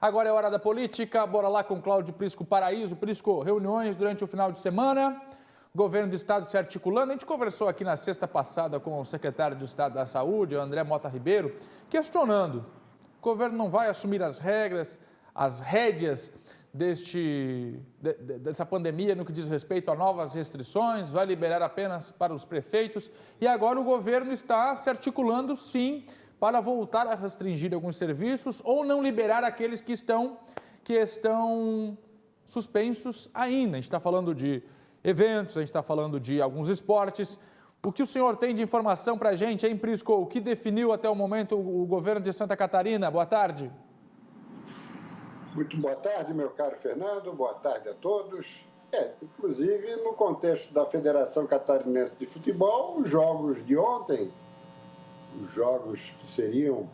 Agora é hora da política, bora lá com Cláudio Prisco Paraíso. Prisco, reuniões durante o final de semana, governo do estado se articulando. A gente conversou aqui na sexta passada com o secretário de Estado da Saúde, André Mota Ribeiro, questionando. O governo não vai assumir as rédeas dessa pandemia no que diz respeito a novas restrições, vai liberar apenas para os prefeitos. E agora o governo está se articulando, sim, para voltar a restringir alguns serviços ou não liberar aqueles que estão suspensos ainda. A gente está falando de eventos, a gente está falando de alguns esportes. O que o senhor tem de informação para a gente, hein, Prisco? O que definiu até o momento o governo de Santa Catarina? Boa tarde. Muito boa tarde, meu caro Fernando. Boa tarde a todos. Inclusive, no contexto da Federação Catarinense de Futebol, os jogos de ontem, os jogos que seriam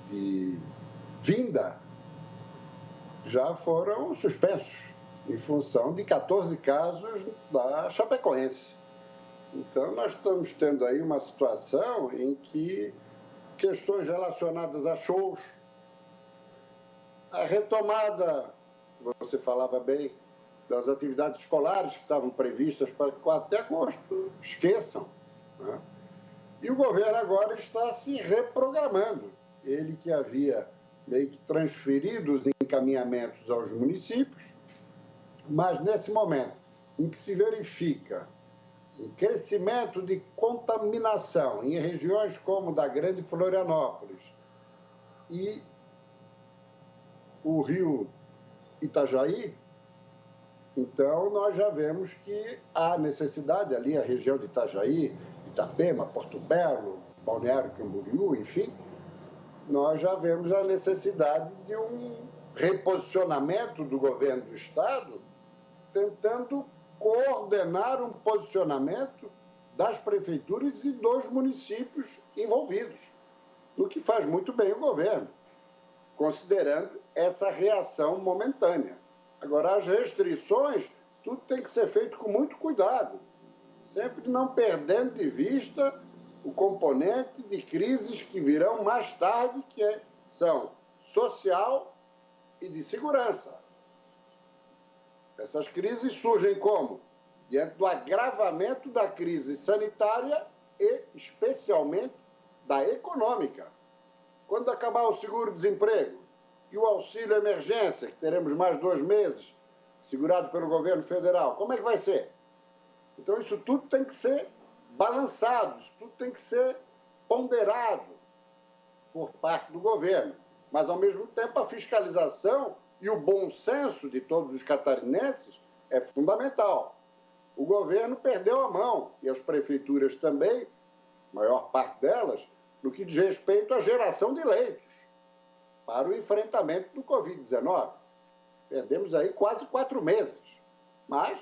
de vinda, já foram suspensos em função de 14 casos da Chapecoense. Então, nós estamos tendo aí uma situação em que questões relacionadas a shows, a retomada, você falava bem, das atividades escolares que estavam previstas para que até agosto esqueçam, né? E o governo agora está se reprogramando. Ele que havia meio que transferido os encaminhamentos aos municípios, mas nesse momento em que se verifica um crescimento de contaminação em regiões como da Grande Florianópolis e o Rio Itajaí, então nós já vemos que há necessidade ali, a região de Itajaí, Itapema, Porto Belo, Balneário Camboriú, enfim, nós já vemos a necessidade de um reposicionamento do governo do estado, tentando coordenar um posicionamento das prefeituras e dos municípios envolvidos, o que faz muito bem o governo, considerando essa reação momentânea. Agora, as restrições, tudo tem que ser feito com muito cuidado, sempre não perdendo de vista o componente de crises que virão mais tarde, que são social e de segurança. Essas crises surgem como? Diante do agravamento da crise sanitária e, especialmente, da econômica. Quando acabar o seguro-desemprego e o auxílio emergência, que teremos mais 2 meses, segurado pelo governo federal, como é que vai ser? Então, isso tudo tem que ser balançado, isso tudo tem que ser ponderado por parte do governo. Mas, ao mesmo tempo, a fiscalização e o bom senso de todos os catarinenses é fundamental. O governo perdeu a mão, e as prefeituras também, a maior parte delas, no que diz respeito à geração de leitos para o enfrentamento do Covid-19. Perdemos aí quase 4 meses, mas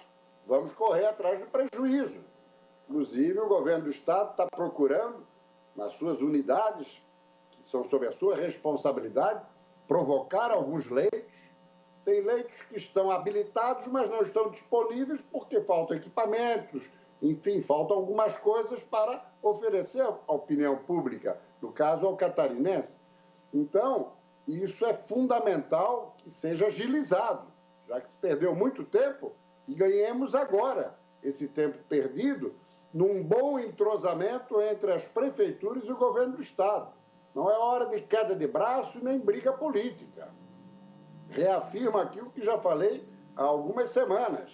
vamos correr atrás do prejuízo. Inclusive, o governo do estado está procurando, nas suas unidades, que são sob a sua responsabilidade, provocar alguns leitos. Tem leitos que estão habilitados, mas não estão disponíveis porque faltam equipamentos, enfim, faltam algumas coisas para oferecer à opinião pública, no caso ao catarinense. Então, isso é fundamental que seja agilizado, já que se perdeu muito tempo, e ganhemos agora esse tempo perdido num bom entrosamento entre as prefeituras e o governo do estado. Não é hora de queda de braço nem briga política. Reafirmo aqui o que já falei há algumas semanas.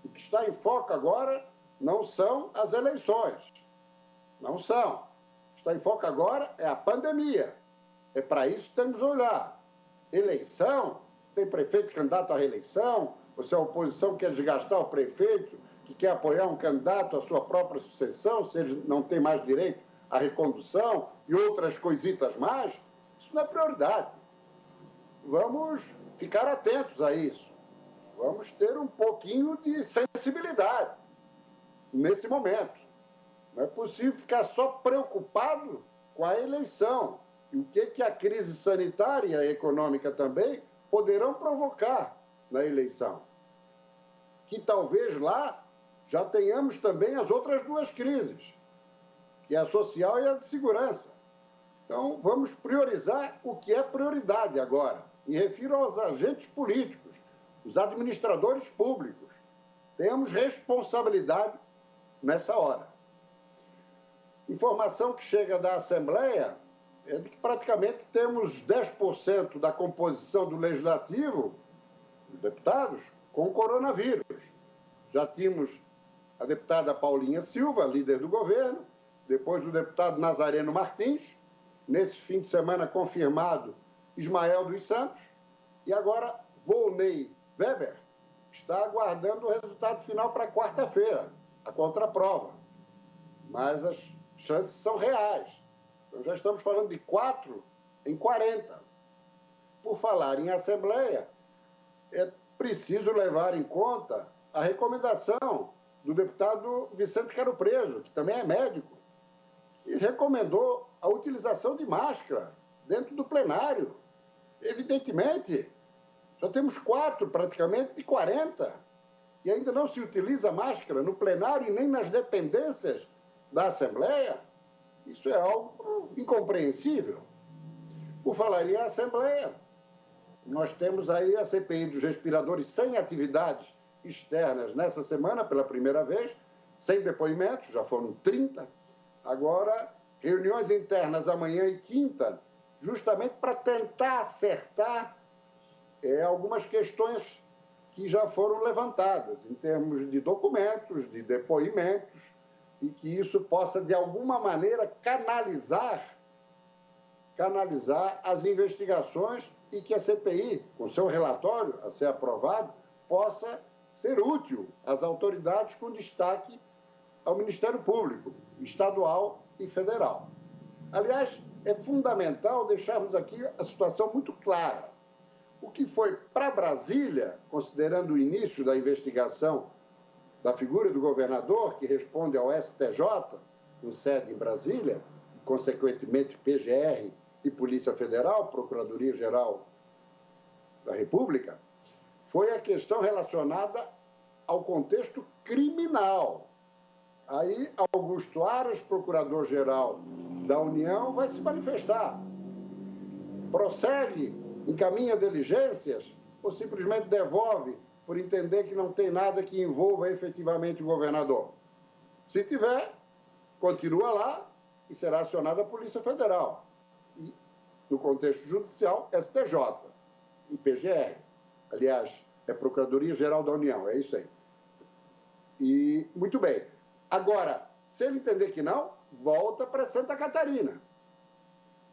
O que está em foco agora não são as eleições. Não são. O que está em foco agora é a pandemia. É para isso que temos que olhar. Eleição, se tem prefeito candidato à reeleição, ou se a oposição quer desgastar o prefeito, que quer apoiar um candidato à sua própria sucessão, se ele não tem mais direito à recondução e outras coisitas mais, isso não é prioridade. Vamos ficar atentos a isso. Vamos ter um pouquinho de sensibilidade nesse momento. Não é possível ficar só preocupado com a eleição e o que a crise sanitária e econômica também poderão provocar na eleição. Que talvez lá já tenhamos também as outras 2 crises, que é a social e a de segurança. Então, vamos priorizar o que é prioridade agora. e refiro aos agentes políticos, os administradores públicos. Temos responsabilidade nessa hora. Informação que chega da Assembleia é de que praticamente temos 10% da composição do Legislativo, os deputados, com coronavírus. Já tínhamos a deputada Paulinha Silva, líder do governo, depois o deputado Nazareno Martins, nesse fim de semana confirmado Ismael dos Santos, e agora Volney Weber está aguardando o resultado final para quarta-feira, a contraprova. Mas as chances são reais. Então já estamos falando de 4 em 40. Por falar em Assembleia, é preciso levar em conta a recomendação do deputado Vicente Caro Preso, que também é médico, e recomendou a utilização de máscara dentro do plenário. Evidentemente, já temos 4 praticamente de 40 e ainda não se utiliza máscara no plenário e nem nas dependências da Assembleia. Isso é algo incompreensível. Por falar em Assembleia, nós temos aí a CPI dos respiradores sem atividades externas nessa semana, pela primeira vez, sem depoimentos, já foram 30. Agora, reuniões internas amanhã e quinta, justamente para tentar acertar algumas questões que já foram levantadas, em termos de documentos, de depoimentos, e que isso possa, de alguma maneira, canalizar as investigações e que a CPI, com seu relatório a ser aprovado, possa ser útil às autoridades, com destaque ao Ministério Público, estadual e federal. Aliás, é fundamental deixarmos aqui a situação muito clara. O que foi para Brasília, considerando o início da investigação da figura do governador, que responde ao STJ, com sede em Brasília, consequentemente PGR e Polícia Federal, Procuradoria-Geral da República, foi a questão relacionada ao contexto criminal. Aí, Augusto Aras, Procurador-Geral da União, vai se manifestar. Prossegue, encaminha diligências ou simplesmente devolve por entender que não tem nada que envolva efetivamente o governador? Se tiver, continua lá e será acionada a Polícia Federal. E, no contexto judicial, STJ e PGR. Aliás, é Procuradoria-Geral da União, é isso aí. E, muito bem. Agora, se ele entender que não, volta para Santa Catarina,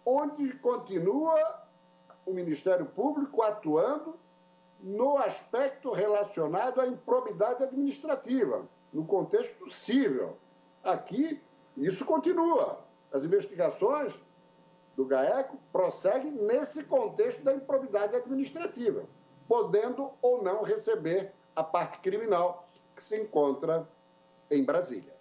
onde continua o Ministério Público atuando no aspecto relacionado à improbidade administrativa, no contexto civil. Aqui, isso continua. As investigações do GAECO prosseguem nesse contexto da improbidade administrativa, podendo ou não receber a parte criminal que se encontra em Brasília.